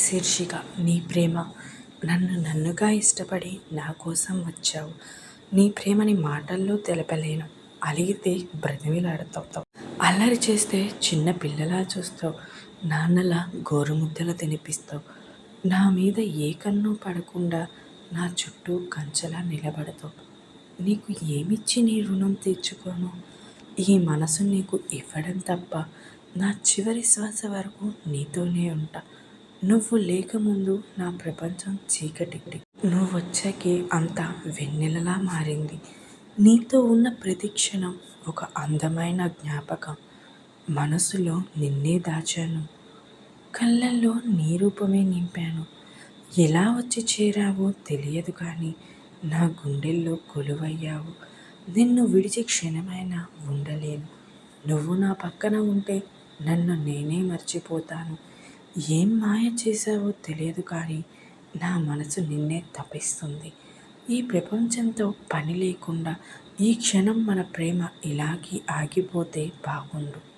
శీర్షిక నీ ప్రేమ. నన్నుగా ఇష్టపడి నా కోసం వచ్చావు. నీ ప్రేమని మాటల్లో తెలపలేను. అలిగితే బ్రతిమిలాడతావు. అల్లరి చేస్తే చిన్న పిల్లలా చూస్తావు. నాన్నలా గోరుముద్దలు తినిపిస్తావు. నా మీద ఏ కన్ను పడకుండా నా చుట్టూ కంచెలా నిలబడతావు. నీకు ఏమిచ్చి నీ రుణం తీర్చుకోను? ఈ మనసు నీకు ఇవ్వడం తప్ప నా చివరి శ్వాస వరకు నీతోనే ఉంటా. నువ్వు లేకముందు నా ప్రపంచం చీకటి. నువ్వు వచ్చాకే అంతా వెన్నెలలా మారింది. నీతో ఉన్న ప్రతి క్షణం ఒక అందమైన జ్ఞాపకం. మనసులో నిన్నే దాచాను. కళ్ళల్లో నీ రూపమే నింపాను. ఎలా వచ్చి చేరావో తెలియదు కానీ నా గుండెల్లో కొలువయ్యావు. నిన్ను విడిచి క్షణమైనా ఉండలేను. నువ్వు నా పక్కన ఉంటే నన్ను నేనే మర్చిపోతాను. ఏం మాయ చేశావో తెలియదు కానీ నా మనసు నిన్నే తపిస్తుంది. ఈ ప్రపంచంతో పని లేకుండా ఈ క్షణం మన ప్రేమ ఇలాగే ఆగిపోతే బాగుండు.